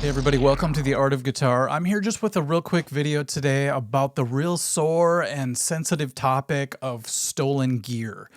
Hey everybody, welcome to The Art of Guitar. I'm here just with a real quick video today about the real sore and sensitive topic of stolen gear.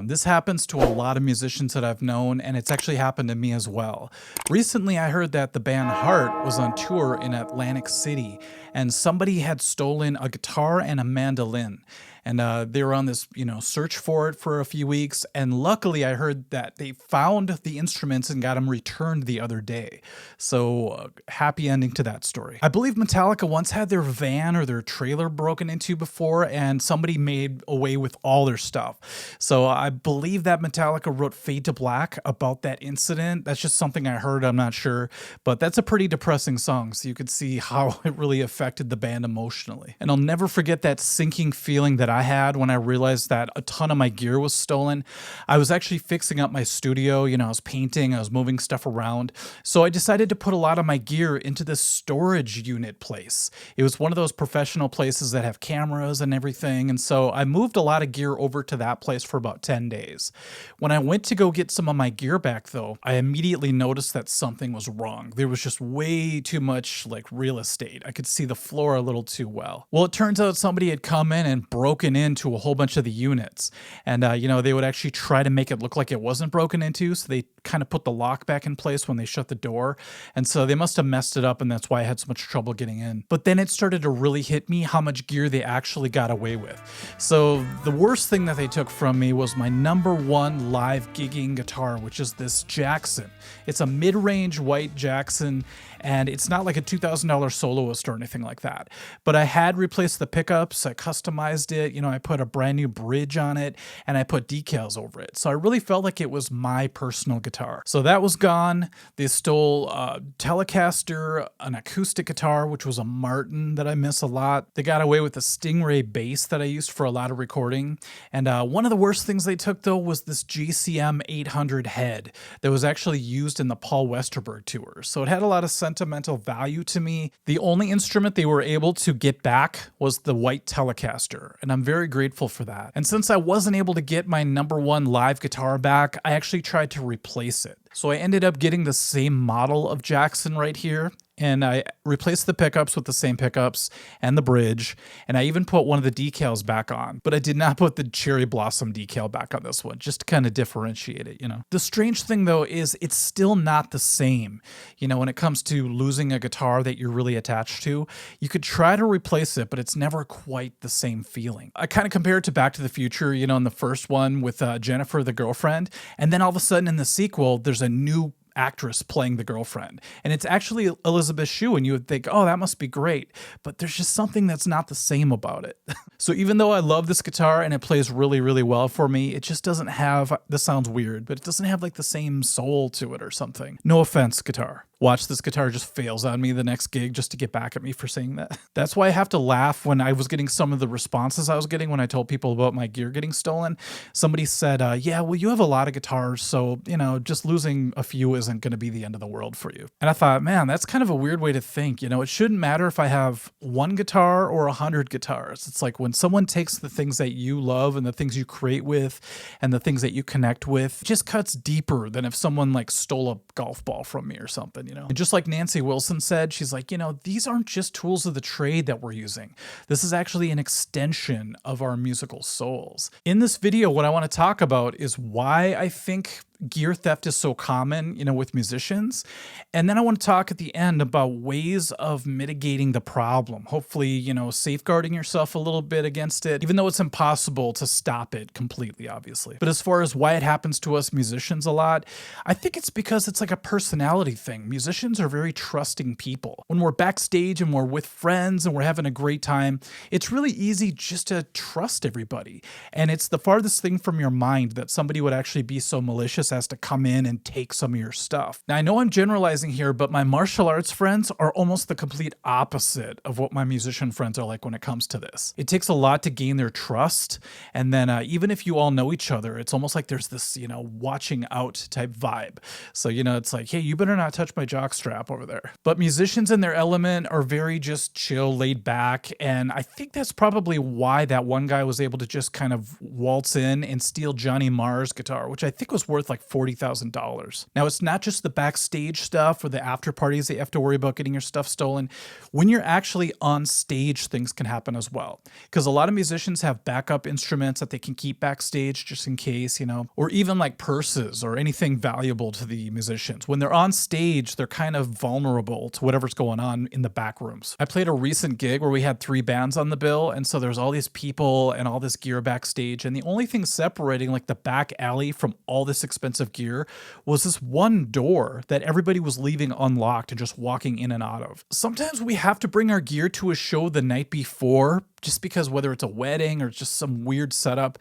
This happens to a lot of musicians that I've known, and it's actually happened to me as well. Recently, I heard that the band Heart was on tour in Atlantic City, and somebody had stolen a guitar and a mandolin. And they were on this, search for it for a few weeks. And luckily, I heard that they found the instruments and got them returned the other day. So happy ending to that story. I believe Metallica once had their van or their trailer broken into before, and somebody made away with all their stuff. So I believe that Metallica wrote Fade to Black about that incident. That's just something I heard. I'm not sure. But that's a pretty depressing song. So you could see how it really affected the band emotionally. And I'll never forget that sinking feeling that I had when I realized that a ton of my gear was stolen. I was actually fixing up my studio, I was painting, I was moving stuff around. So I decided to put a lot of my gear into this storage unit place. It was one of those professional places that have cameras and everything. And so I moved a lot of gear over to that place for about 10 days. When I went to go get some of my gear back though, I immediately noticed that something was wrong. There was just way too much real estate. I could see the floor a little too well. Well, it turns out somebody had come in and broken into a whole bunch of the units. And, they would actually try to make it look like it wasn't broken into. So they kind of put the lock back in place when they shut the door. And so they must have messed it up. And that's why I had so much trouble getting in. But then it started to really hit me how much gear they actually got away with. So the worst thing that they took from me was my #1 live gigging guitar, which is this Jackson. It's a mid-range white Jackson, and it's not like a $2,000 soloist or anything like that. But I had replaced the pickups, I customized it, I put a brand new bridge on it, and I put decals over it. So I really felt like it was my personal guitar. So that was gone. They stole a Telecaster, an acoustic guitar, which was a Martin that I miss a lot. They got away with the Stingray bass that I used for a lot of recording. And one of the worst things they took, though, was this GCM 800 head that was actually used in the Paul Westerberg tour. So it had a lot of sentimental value to me. The only instrument they were able to get back was the white Telecaster, and I'm very grateful for that. And since I wasn't able to get my #1 live guitar back, I actually tried to replace it. So I ended up getting the same model of Jackson right here, and I replaced the pickups with the same pickups and the bridge, and I even put one of the decals back on, but I did not put the cherry blossom decal back on this one, just to kind of differentiate it, The strange thing though is it's still not the same, when it comes to losing a guitar that you're really attached to. You could try to replace it, but it's never quite the same feeling. I kind of compare it to Back to the Future, in the first one with Jennifer the girlfriend, and then all of a sudden in the sequel, there's a new actress playing the girlfriend, and it's actually Elizabeth Shue, and you would think, oh, that must be great, but there's just something that's not the same about it. So even though I love this guitar and it plays really, really well for me, it just doesn't have, this sounds weird, but it doesn't have the same soul to it or something. No offense, guitar. Watch, this guitar just fails on me the next gig just to get back at me for saying that. That's why I have to laugh when I was getting some of the responses I was getting when I told people about my gear getting stolen. Somebody said, yeah, well, you have a lot of guitars, so, just losing a few isn't going to be the end of the world for you. And I thought, man, that's kind of a weird way to think. It shouldn't matter if I have one guitar or 100 guitars. It's like when someone takes the things that you love and the things you create with and the things that you connect with, it just cuts deeper than if someone stole a golf ball from me or something. And just like Nancy Wilson said, she's like, these aren't just tools of the trade that we're using. This is actually an extension of our musical souls. In this video, what I want to talk about is why I think gear theft is so common, with musicians. And then I want to talk at the end about ways of mitigating the problem. Hopefully, safeguarding yourself a little bit against it, even though it's impossible to stop it completely, obviously. But as far as why it happens to us musicians a lot, I think it's because it's like a personality thing. Musicians are very trusting people. When we're backstage and we're with friends and we're having a great time, it's really easy just to trust everybody. And it's the farthest thing from your mind that somebody would actually be so malicious as to come in and take some of your stuff. Now, I know I'm generalizing here, but my martial arts friends are almost the complete opposite of what my musician friends are like when it comes to this. It takes a lot to gain their trust. And then even if you all know each other, it's almost like there's this, watching out type vibe. So, it's like, hey, you better not touch my jock strap over there. But musicians in their element are very just chill, laid back. And I think that's probably why that one guy was able to just kind of waltz in and steal Johnny Marr's guitar, which I think was worth like $40,000. Now, it's not just the backstage stuff or the after parties that you have to worry about getting your stuff stolen. When you're actually on stage, things can happen as well. Because a lot of musicians have backup instruments that they can keep backstage just in case, or even like purses or anything valuable to the musicians. When they're on stage, they're kind of vulnerable to whatever's going on in the back rooms. I played a recent gig where we had 3 bands on the bill, and so there's all these people and all this gear backstage, and the only thing separating like the back alley from all this expensive gear was this one door that everybody was leaving unlocked and just walking in and out of. Sometimes we have to bring our gear to a show the night before, just because whether it's a wedding or just some weird setup.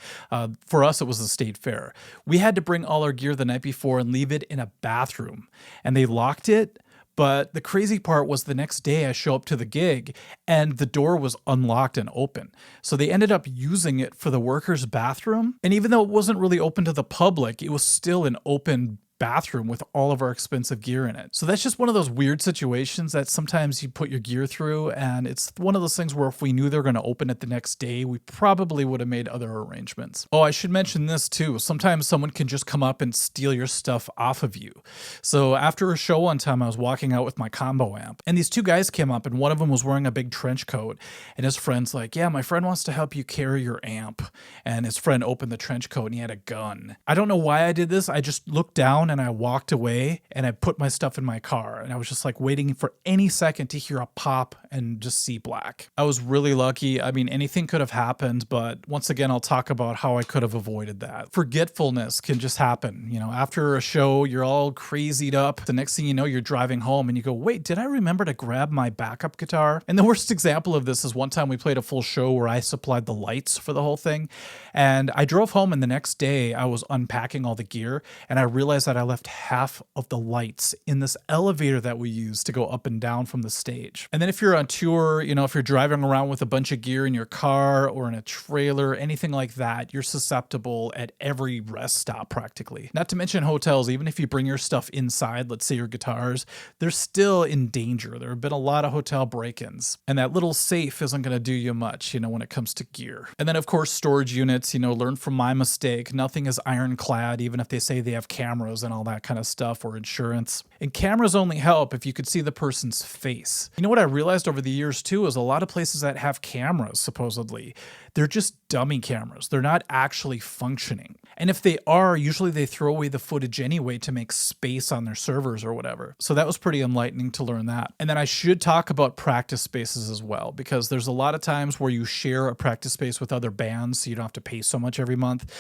For us, it was the state fair. We had to bring all our gear the night before and leave it in a bathroom, and they locked it. But the crazy part was the next day I show up to the gig and the door was unlocked and open. So they ended up using it for the workers' bathroom. And even though it wasn't really open to the public, it was still an open bathroom with all of our expensive gear in it. So that's just one of those weird situations that sometimes you put your gear through, and it's one of those things where if we knew they're going to open it the next day, we probably would have made other arrangements. Oh, I should mention this too. Sometimes someone can just come up and steal your stuff off of you. So after a show one time, I was walking out with my combo amp, and these 2 guys came up, and one of them was wearing a big trench coat, and his friend's like, yeah, my friend wants to help you carry your amp. And his friend opened the trench coat and he had a gun. I don't know why I did this. I just looked down and I walked away and I put my stuff in my car, and I was just like waiting for any second to hear a pop and just see black. I was really lucky. I mean, anything could have happened, but once again, I'll talk about how I could have avoided that. Forgetfulness can just happen. After a show, you're all crazied up. The next thing you know, you're driving home and you go, wait, did I remember to grab my backup guitar? And the worst example of this is one time we played a full show where I supplied the lights for the whole thing. And I drove home, and the next day I was unpacking all the gear, and I realized that I left half of the lights in this elevator that we use to go up and down from the stage. And then if you're on tour, if you're driving around with a bunch of gear in your car or in a trailer, anything like that, you're susceptible at every rest stop practically. Not to mention hotels, even if you bring your stuff inside, let's say your guitars, they're still in danger. There have been a lot of hotel break-ins, and that little safe isn't going to do you much, when it comes to gear. And then of course, storage units, learn from my mistake. Nothing is ironclad, even if they say they have cameras and all that kind of stuff, or insurance. And cameras only help if you could see the person's face. What I realized over the years too is a lot of places that have cameras, supposedly, they're just dummy cameras. They're not actually functioning. And if they are, usually they throw away the footage anyway to make space on their servers or whatever. So that was pretty enlightening to learn that. And then I should talk about practice spaces as well, because there's a lot of times where you share a practice space with other bands, so you don't have to pay so much every month.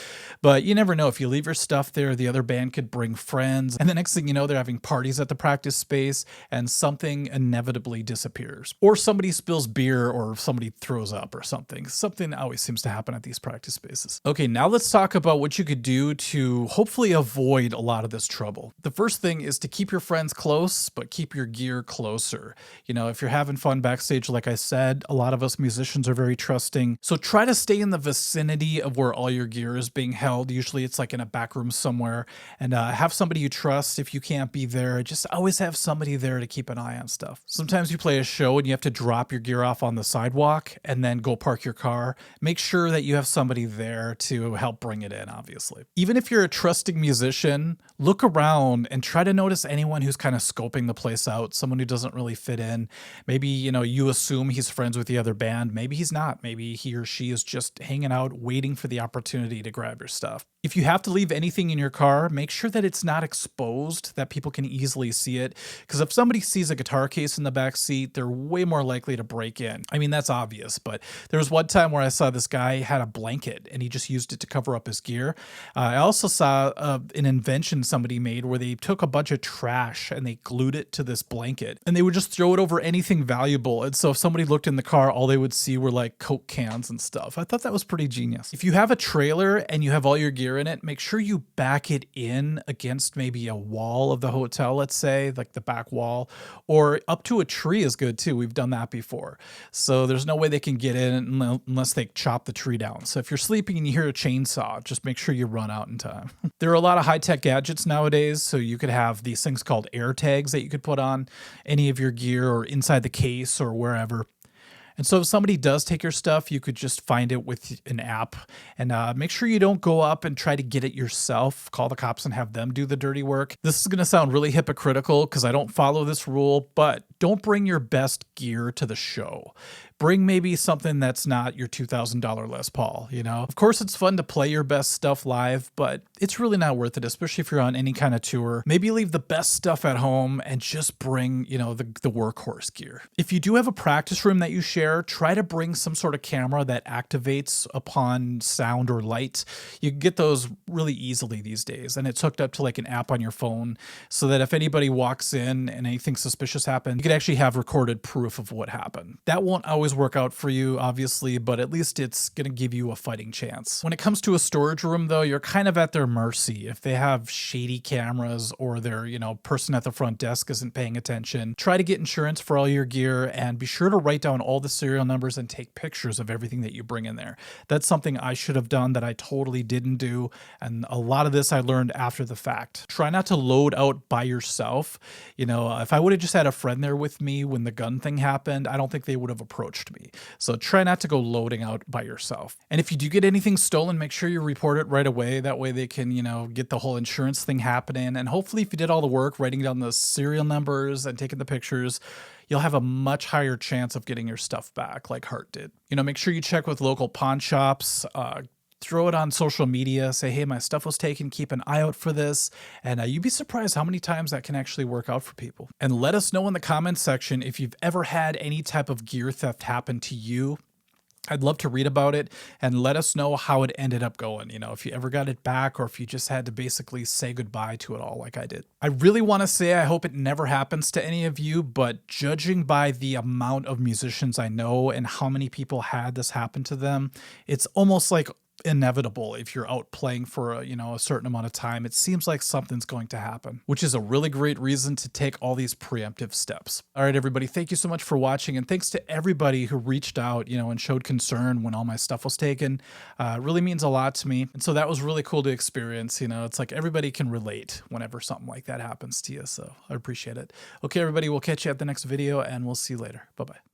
But you never know. If you leave your stuff there, the other band could bring friends. And the next thing you know, they're having parties at the practice space and something inevitably disappears. Or somebody spills beer or somebody throws up or something. Something always seems to happen at these practice spaces. Okay, now let's talk about what you could do to hopefully avoid a lot of this trouble. The first thing is to keep your friends close, but keep your gear closer. If you're having fun backstage, like I said, a lot of us musicians are very trusting. So try to stay in the vicinity of where all your gear is being held. Usually it's like in a back room somewhere, and have somebody you trust. If you can't be there, just always have somebody there to keep an eye on stuff. Sometimes you play a show and you have to drop your gear off on the sidewalk and then go park your car. Make sure that you have somebody there to help bring it in, obviously. Even if you're a trusting musician, look around and try to notice anyone who's kind of scoping the place out, someone who doesn't really fit in. Maybe, you assume he's friends with the other band. Maybe he's not. Maybe he or she is just hanging out, waiting for the opportunity to grab your stuff. If you have to leave anything in your car, make sure that it's not exposed, that people can easily see it. Because if somebody sees a guitar case in the back seat, they're way more likely to break in. I mean, that's obvious, but there was one time where I saw this guy had a blanket and he just used it to cover up his gear. I also saw an invention somebody made where they took a bunch of trash and they glued it to this blanket, and they would just throw it over anything valuable. And so if somebody looked in the car, all they would see were like Coke cans and stuff. I thought that was pretty genius. If you have a trailer and you have all your gear in it, make sure you back it in against maybe a wall of the hotel, let's say, like the back wall, or up to a tree is good too. We've done that before. So there's no way they can get in unless they chop the tree down. So if you're sleeping and you hear a chainsaw, just make sure you run out in time. There are a lot of high-tech gadgets nowadays, so you could have these things called air tags that you could put on any of your gear or inside the case or wherever. And so if somebody does take your stuff, you could just find it with an app, and make sure you don't go up and try to get it yourself. Call the cops and have them do the dirty work. This is going to sound really hypocritical because I don't follow this rule, but don't bring your best gear to the show. Bring maybe something that's not your $2,000 Les Paul, you know? Of course, it's fun to play your best stuff live, but it's really not worth it, especially if you're on any kind of tour. Maybe leave the best stuff at home and just bring, you know, the workhorse gear. If you do have a practice room that you share, try to bring some sort of camera that activates upon sound or light. You can get those really easily these days, and it's hooked up to like an app on your phone so that if anybody walks in and anything suspicious happens, you could actually have recorded proof of what happened. That won't always work out for you, obviously, but at least it's going to give you a fighting chance. When it comes to a storage room, though, you're kind of at their mercy. If they have shady cameras or their, you know, person at the front desk isn't paying attention, try to get insurance for all your gear and be sure to write down all the serial numbers and take pictures of everything that you bring in there. That's something I should have done that I totally didn't do, and a lot of this I learned after the fact. Try not to load out by yourself. You know, if I would have just had a friend there with me when the gun thing happened, I don't think they would have approached me. So try not to go loading out by yourself. And if you do get anything stolen, make sure you report it right away. That way they can, you know, get the whole insurance thing happening. And hopefully if you did all the work, writing down the serial numbers and taking the pictures, you'll have a much higher chance of getting your stuff back like Hart did. You know, make sure you check with local pawn shops, throw it on social media, say, hey, my stuff was taken, keep an eye out for this. And you'd be surprised how many times that can actually work out for people. And let us know in the comments section if you've ever had any type of gear theft happen to you. I'd love to read about it and let us know how it ended up going. You know, if you ever got it back or if you just had to basically say goodbye to it all like I did. I really want to say I hope it never happens to any of you, but judging by the amount of musicians I know and how many people had this happen to them, it's almost like inevitable. If you're out playing for a, you know, a certain amount of time, it seems like something's going to happen, which is a really great reason to take all these preemptive steps. All right, everybody, thank you so much for watching, and thanks to everybody who reached out, you know, and showed concern when all my stuff was taken. It really means a lot to me, and so that was really cool to experience. You know, it's like everybody can relate whenever something like that happens to you, so I appreciate it. Okay, everybody, we'll catch you at the next video, and we'll see you later. Bye-bye.